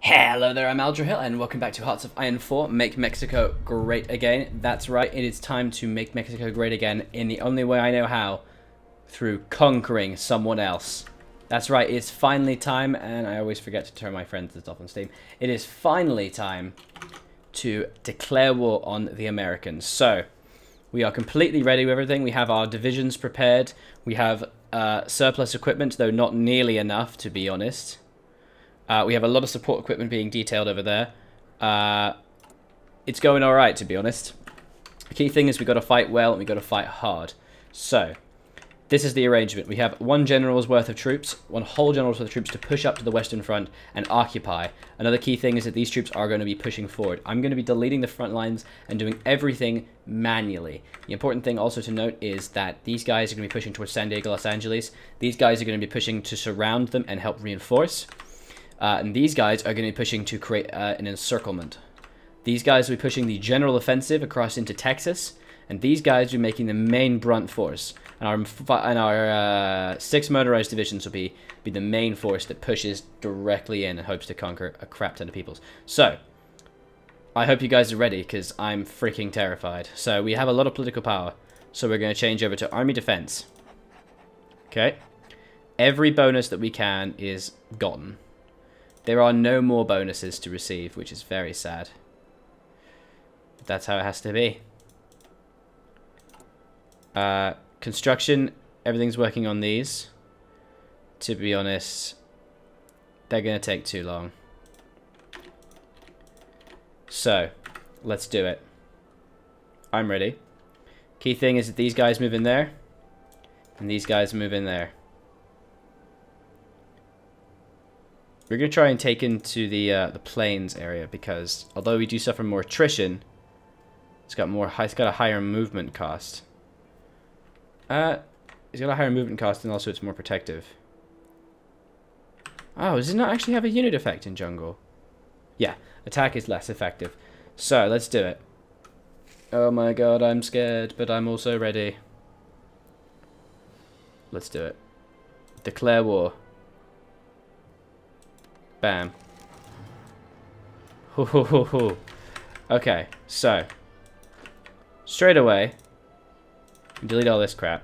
Hello there, I'm Aldrahill, and welcome back to Hearts of Iron 4, Make Mexico Great Again. That's right, it is time to make Mexico great again in the only way I know how, through conquering someone else. That's right, it's finally time, and I always forget to turn my friends off on Steam. It is finally time to declare war on the Americans. So, we are completely ready with everything. We have our divisions prepared. We have surplus equipment, though not nearly enough, to be honest. We have a lot of support equipment being detailed over there. It's going alright, to be honest. The key thing is we've got to fight well and we've got to fight hard. So, this is the arrangement. We have one general's worth of troops, one whole general's worth of troops to push up to the Western Front and occupy. Another key thing is that these troops are going to be pushing forward. I'm going to be deleting the front lines and doing everything manually. The important thing also to note is that these guys are going to be pushing towards San Diego, Los Angeles. These guys are going to be pushing to surround them and help reinforce. And these guys are going to be pushing to create an encirclement. These guys will be pushing the general offensive across into Texas, and these guys will be making the main brunt force. And our 6 motorized divisions will be the main force that pushes directly in and hopes to conquer a crap ton of peoples. So, I hope you guys are ready, because I'm freaking terrified. So, we have a lot of political power, so we're going to change over to Army Defense. Okay? Every bonus that we can is gotten. There are no more bonuses to receive, which is very sad. But that's how it has to be. Construction, everything's working on these. To be honest, they're going to take too long. So, let's do it. I'm ready. Key thing is that these guys move in there, and these guys move in there. We're going to try and take into the plains area because although we do suffer more attrition, it's got a higher movement cost. It's got a higher movement cost and also it's more protective. Oh, does it not actually have a unit effect in jungle? Yeah, attack is less effective. So, let's do it. Oh my god, I'm scared, but I'm also ready. Let's do it. Declare war. Bam. Ho ho ho ho. Okay, so straight away, delete all this crap.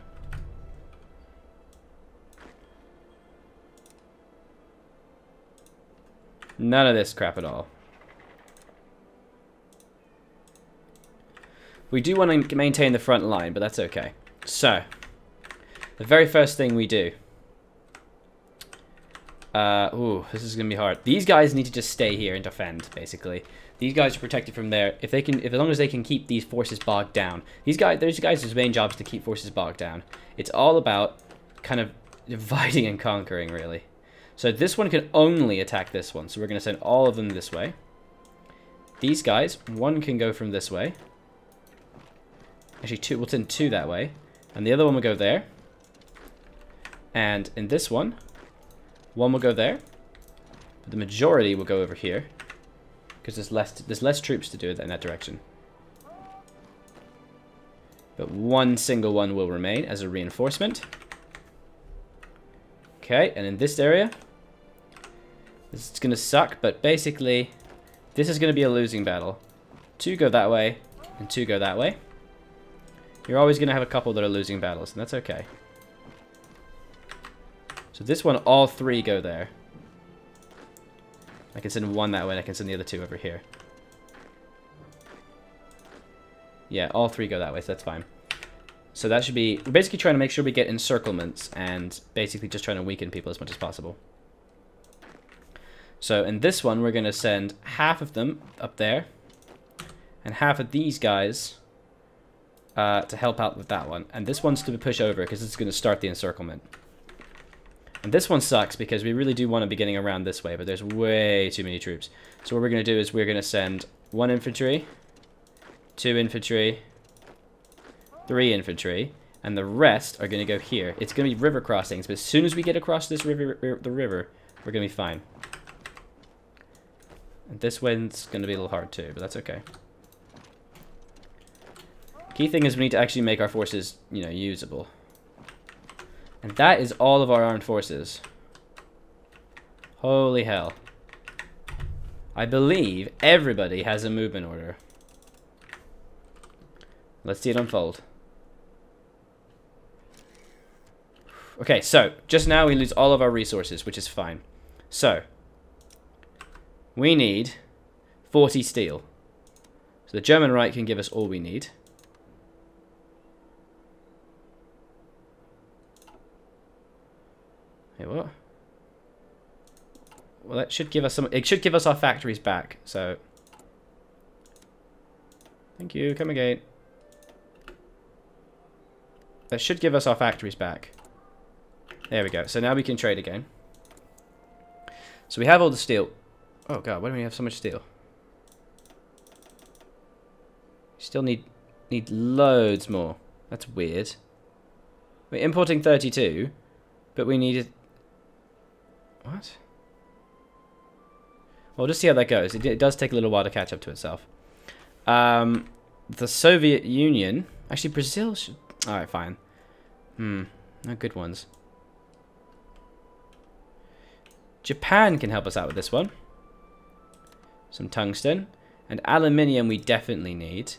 None of this crap at all. We do want to maintain the front line, but that's okay. So, the very first thing we do. Ooh, this is gonna be hard. These guys need to just stay here and defend, basically. These guys are protected from there. If as long as they can keep these forces bogged down. Those guys' main job is to keep forces bogged down. It's all about kind of dividing and conquering, really. So this one can only attack this one. So we're gonna send all of them this way. These guys, one can go from this way. Actually, we'll send 2 that way, and the other one will go there. And in this one. One will go there, but the majority will go over here because there's less troops to do it in that direction. But one single one will remain as a reinforcement. Okay, and in this area, this is gonna suck, but basically, this is gonna be a losing battle. 2 go that way, and 2 go that way. You're always gonna have a couple that are losing battles, and that's okay. So this one, all 3 go there. I can send 1 that way, and I can send the other 2 over here. Yeah, all 3 go that way, so that's fine. So that should be... We're basically trying to make sure we get encirclements, and basically just trying to weaken people as much as possible. So in this one, we're going to send half of them up there, and half of these guys to help out with that one. And this one's to push over, because it's going to start the encirclement. And this one sucks because we really do want to be getting around this way, but there's way too many troops. So what we're going to do is we're going to send 1 infantry, 2 infantry, 3 infantry, and the rest are going to go here. It's going to be river crossings, but as soon as we get across this river, we're going to be fine. And this one's going to be a little hard too, but that's okay. Key thing is we need to actually make our forces, you know, usable. And that is all of our armed forces. Holy hell. I believe everybody has a movement order. Let's see it unfold. Okay, so just now we lose all of our resources, which is fine. So we need 40 steel. So the German Reich can give us all we need. Hey, what? Well, that should give us some. It should give us our factories back. So, thank you. Come again. That should give us our factories back. There we go. So now we can trade again. So we have all the steel. Oh god, why do we have so much steel? Still need loads more. That's weird. We're importing 32, but we needed. What? Well, we'll just see how that goes. It does take a little while to catch up to itself. The Soviet Union... Actually, Brazil should... Alright, fine. No good ones. Japan can help us out with this one. Some tungsten. And aluminium we definitely need.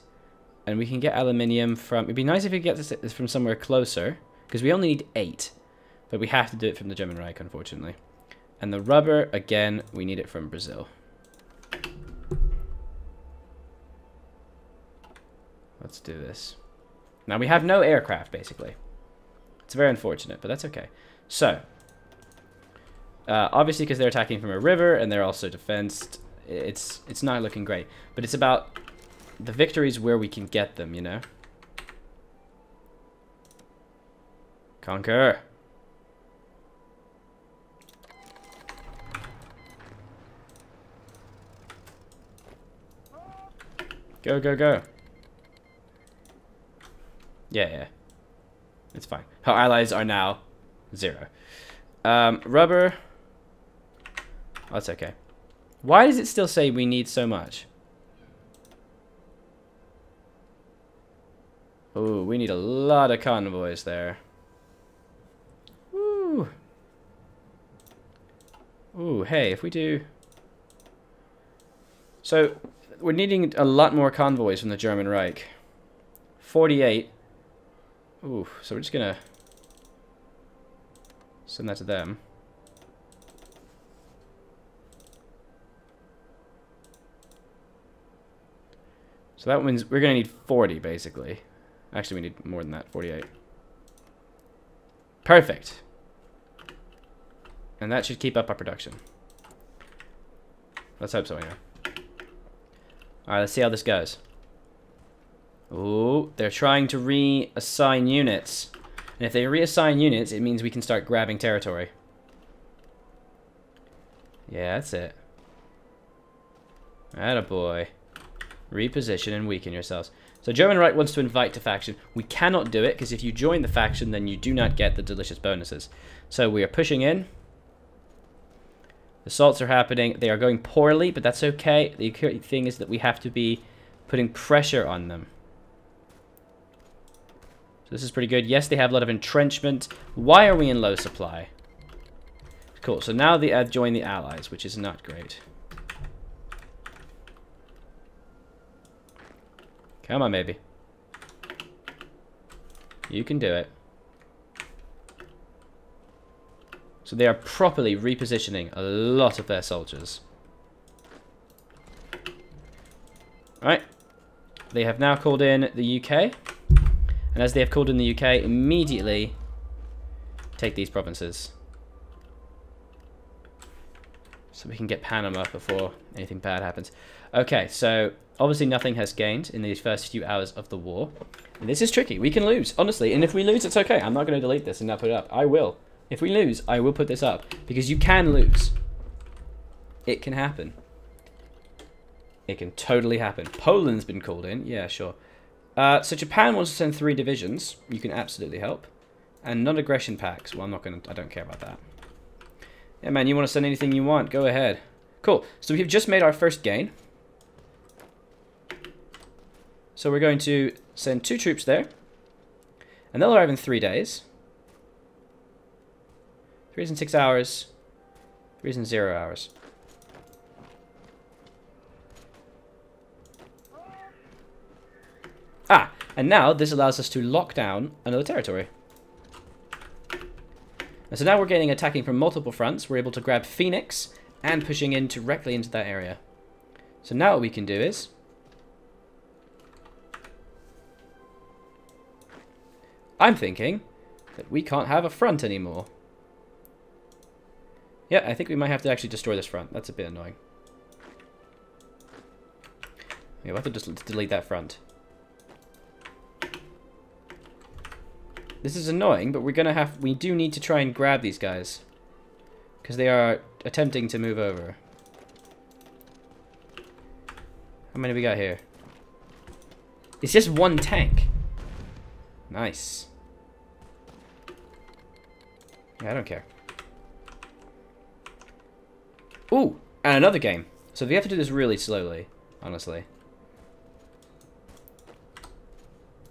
And we can get aluminium from... It'd be nice if we get this from somewhere closer. Because we only need 8. But we have to do it from the German Reich, unfortunately. And the rubber, again, we need it from Brazil. Let's do this. Now, we have no aircraft, basically. It's very unfortunate, but that's okay. So, obviously, because they're attacking from a river, and they're also defensed, it's not looking great. But it's about the victories where we can get them, you know? Conquer! Go, go, go. Yeah. It's fine. Our allies are now 0. Rubber. Oh, that's okay. Why does it still say we need so much? Oh, we need a lot of convoys there. Ooh. Ooh, hey, if we do... So... We're needing a lot more convoys from the German Reich. 48. Ooh, so we're just gonna send that to them. So that means we're gonna need 40, basically. Actually, we need more than that, 48. Perfect. And that should keep up our production. Let's hope so, anyway. Alright, let's see how this goes. Ooh, they're trying to reassign units. And if they reassign units, it means we can start grabbing territory. Yeah, that's it. Attaboy. Reposition and weaken yourselves. So German Reich wants to invite to faction. We cannot do it, because if you join the faction, then you do not get the delicious bonuses. So we are pushing in. Assaults are happening. They are going poorly, but that's okay. The thing is that we have to be putting pressure on them. So this is pretty good. Yes, they have a lot of entrenchment. Why are we in low supply? Cool. So now they have joined the Allies, which is not great. Come on, baby. You can do it. So they are properly repositioning a lot of their soldiers. Alright. They have now called in the UK. And as they have called in the UK, immediately take these provinces. So we can get Panama before anything bad happens. Okay, so obviously nothing has gained in these first few hours of the war. And this is tricky. We can lose, honestly. And if we lose, it's okay. I'm not going to delete this and not put it up. I will. If we lose, I will put this up. Because you can lose. It can happen. It can totally happen. Poland's been called in. Yeah, sure. So Japan wants to send 3 divisions. You can absolutely help. And non-aggression packs. Well, I don't care about that. Yeah, man, you want to send anything you want. Go ahead. Cool. So we've just made our first gain. So we're going to send 2 troops there. And they'll arrive in 3 days. 3 days and 6 hours. 3 days and 0 hours. And now this allows us to lock down another territory. And so now we're getting attacking from multiple fronts. We're able to grab Phoenix and pushing in directly into that area. So now what we can do is... I'm thinking that we can't have a front anymore. Yeah, I think we might have to actually destroy this front. That's a bit annoying. Yeah, we'll have to just delete that front. This is annoying, but we do need to try and grab these guys. Because they are attempting to move over. How many we got here? It's just one tank. Nice. Yeah, I don't care. Ooh, and another game. So we have to do this really slowly, honestly.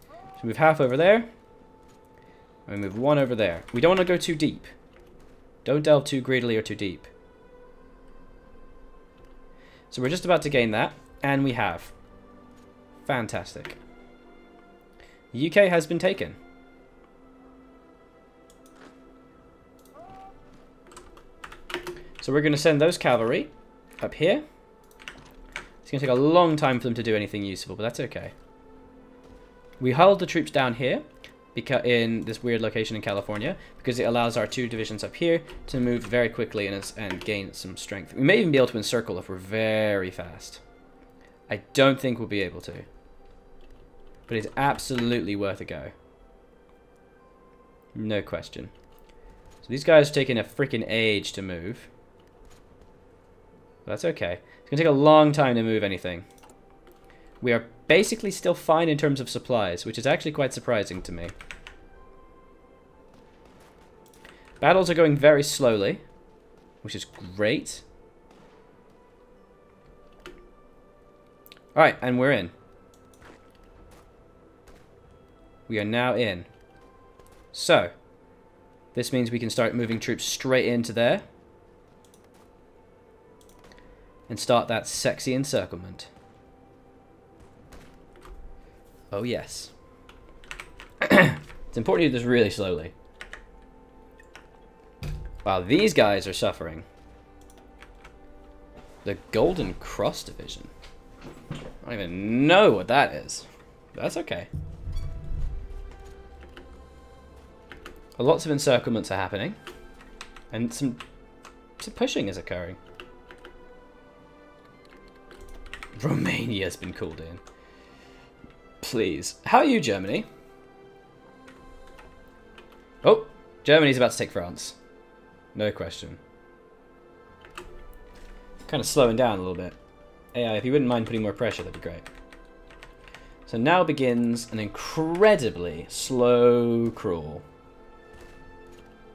So move half over there. And move one over there. We don't want to go too deep. Don't delve too greedily or too deep. So we're just about to gain that. And we have. Fantastic. The UK has been taken. So we're going to send those cavalry up here. It's going to take a long time for them to do anything useful, but that's okay. We held the troops down here because in this weird location in California because it allows our 2 divisions up here to move very quickly and gain some strength. We may even be able to encircle if we're very fast. I don't think we'll be able to. But it's absolutely worth a go. No question. So these guys are taking a freaking age to move. But that's okay. It's going to take a long time to move anything. We are basically still fine in terms of supplies, which is actually quite surprising to me. Battles are going very slowly, which is great. Alright, and we're in. We are now in. So, this means we can start moving troops straight into there. And start that sexy encirclement. Oh yes. It's important to do this really slowly. Wow, these guys are suffering. The Golden Cross Division. I don't even know what that is. That's okay. Lots of encirclements are happening. And some pushing is occurring. Romania's been called in. Please. How are you, Germany? Oh, Germany's about to take France. No question. Kind of slowing down a little bit. AI, if you wouldn't mind putting more pressure, that'd be great. So now begins an incredibly slow crawl.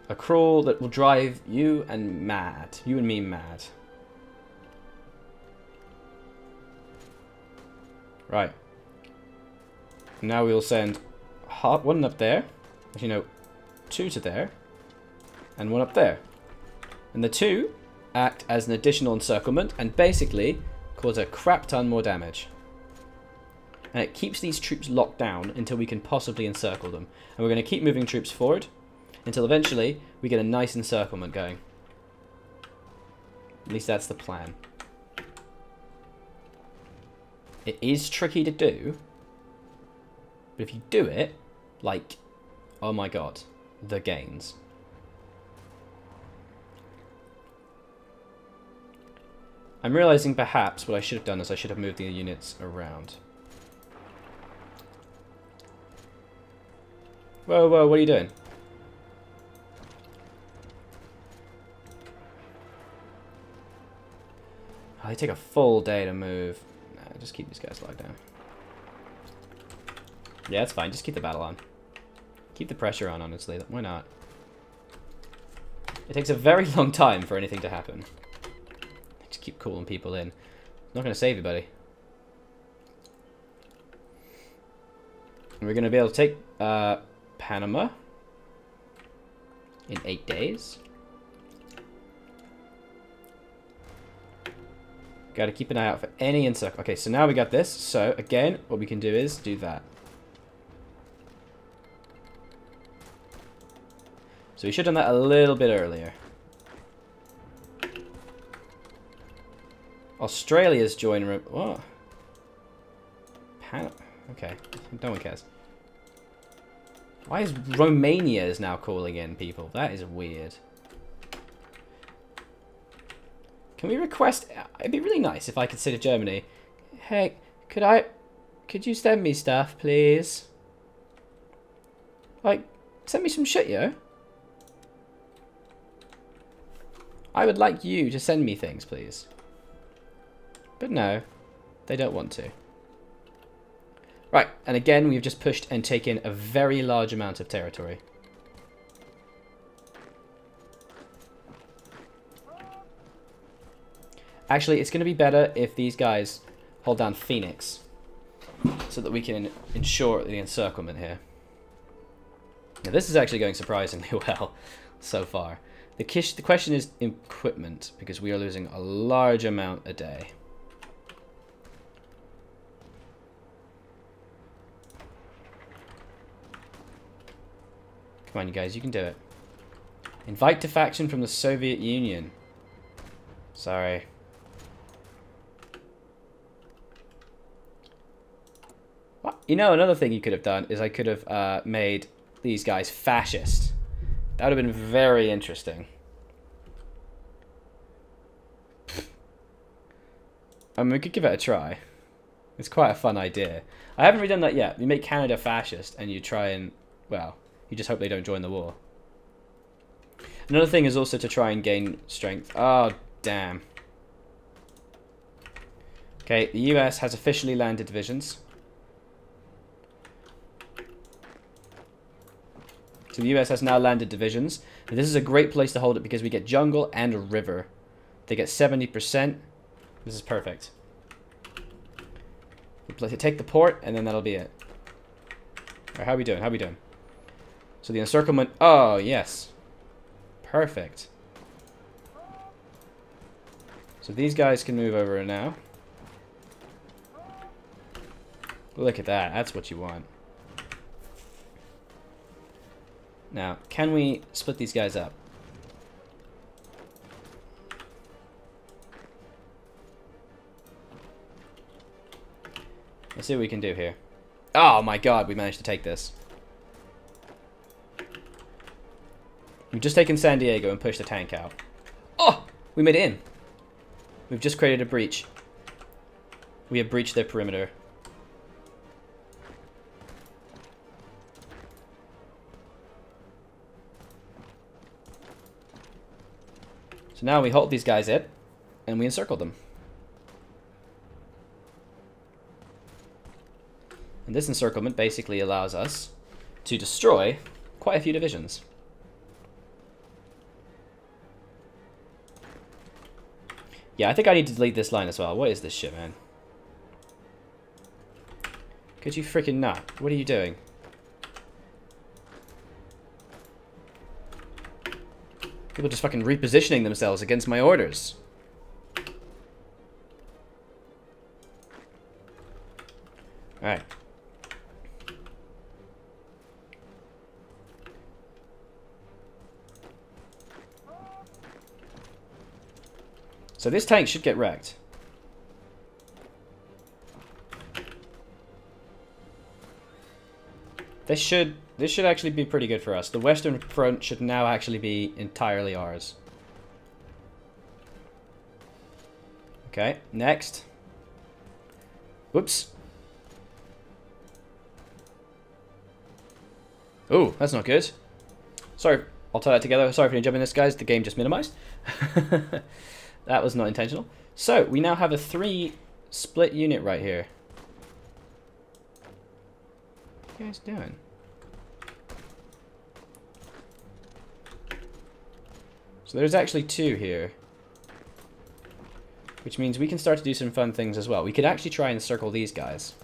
A crawl that will drive you and mad. You and me mad. Right. Now we'll send one up there. Actually, no, 2 to there. And 1 up there. And the 2 act as an additional encirclement and basically cause a crap ton more damage. And it keeps these troops locked down until we can possibly encircle them. And we're going to keep moving troops forward until eventually we get a nice encirclement going. At least that's the plan. It is tricky to do, but if you do it, like, oh my god, the gains. I'm realizing perhaps what I should have done is I should have moved the units around. Whoa, whoa, what are you doing? Oh, they take a full day to move. Nah, just keep these guys locked down. Yeah, it's fine. Just keep the battle on. Keep the pressure on, honestly. Why not? It takes a very long time for anything to happen. Just keep calling people in. It's not going to save you, buddy. We're going to be able to take Panama in 8 days. Got to keep an eye out for any encircle. Okay, so now we got this. So, again, what we can do is do that. So we should have done that a little bit earlier. Australia's joining... What? Okay, no one cares. Why is Romania is now calling in people? That is weird. Can we request... It'd be really nice if I could say to Germany, hey, could you send me stuff, please? Like, send me some shit, yo. I would like you to send me things, please. But no, they don't want to. Right, and again, we've just pushed and taken a very large amount of territory. Actually, it's going to be better if these guys hold down Phoenix, so that we can ensure the encirclement here. Now, this is actually going surprisingly well so far. The question is equipment, because we are losing a large amount a day. Come on, you guys, you can do it. Invite defection from the Soviet Union. Sorry. What? You know, another thing you could have done is I could have made these guys fascist. That would have been very interesting. I mean, we could give it a try. It's quite a fun idea. I haven't really done that yet. You make Canada fascist and you try and, well, you just hope they don't join the war. Another thing is also to try and gain strength. Oh, damn. Okay, the US has officially landed divisions. So the US has now landed divisions. This is a great place to hold it because we get jungle and a river. They get 70%. This is perfect. We take the port and then that'll be it. Alright, how are we doing? How are we doing? So the encirclement... Oh, yes. Perfect. So these guys can move over now. Look at that. That's what you want. Now, can we split these guys up? Let's see what we can do here. Oh my god, we managed to take this. We've just taken San Diego and pushed the tank out. Oh! We made it in. We've just created a breach. We have breached their perimeter. So now we hold these guys in, and we encircle them. And this encirclement basically allows us to destroy quite a few divisions. Yeah, I think I need to delete this line as well. What is this shit, man? Could you freaking not? What are you doing? People just fucking repositioning themselves against my orders. Alright. So this tank should get wrecked. This should actually be pretty good for us. The Western Front should now actually be entirely ours. Okay, next. Whoops. Oh, that's not good. Sorry, I'll tie that together. Sorry for jumping this, guys. The game just minimized. That was not intentional. So, we now have a 3 split unit right here. What are you guys doing? So there's actually 2 here. Which means we can start to do some fun things as well. We could actually try and encircle these guys.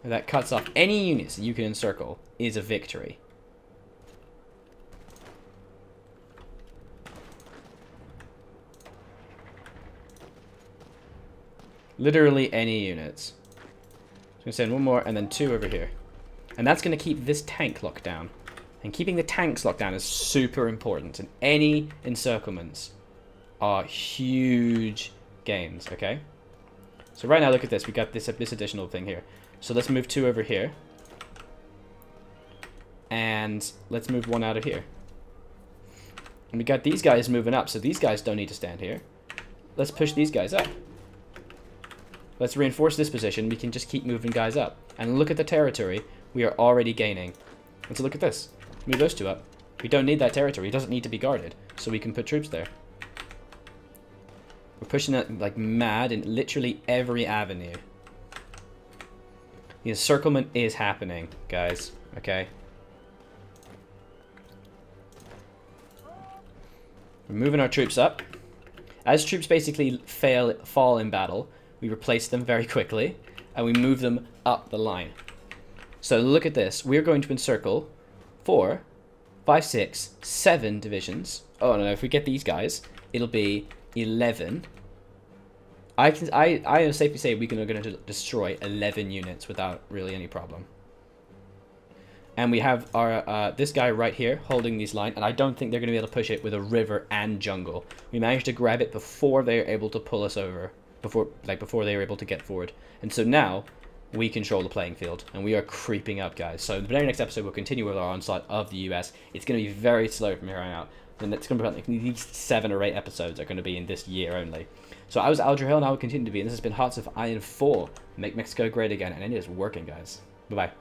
And that cuts off any units that you can encircle is a victory. Literally any units. So I'm going to send 1 more and then 2 over here. And that's going to keep this tank locked down. And keeping the tanks locked down is super important. And any encirclements are huge gains, okay? So right now, look at this. We got this additional thing here. So let's move 2 over here. And let's move 1 out of here. And we got these guys moving up, so these guys don't need to stand here. Let's push these guys up. Let's reinforce this position. We can just keep moving guys up. And look at the territory we are already gaining. And so look at this. Move those 2 up. We don't need that territory. It doesn't need to be guarded. So we can put troops there. We're pushing it like mad in literally every avenue. The encirclement is happening, guys. Okay? We're moving our troops up. As troops basically fall in battle, we replace them very quickly, and we move them up the line. So look at this. We're going to encircle 4, 5, 6, 7 divisions. Oh no, if we get these guys, it'll be 11. I safely say we're going to destroy 11 units without really any problem. And we have our this guy right here holding these lines, and I don't think they're going to be able to push it with a river and jungle. We managed to grab it before they were able to pull us over, before they were able to get forward. And so now we control the playing field, and we are creeping up, guys. So the very next episode we'll continue with our onslaught of the US. It's going to be very slow from here on out. And it's going to be like at least 7 or 8 episodes are going to be in this year only. So I was Aldrahill, and I will continue to be, and this has been Hearts of Iron 4. Make Mexico great again, and it is working, guys. Bye-bye.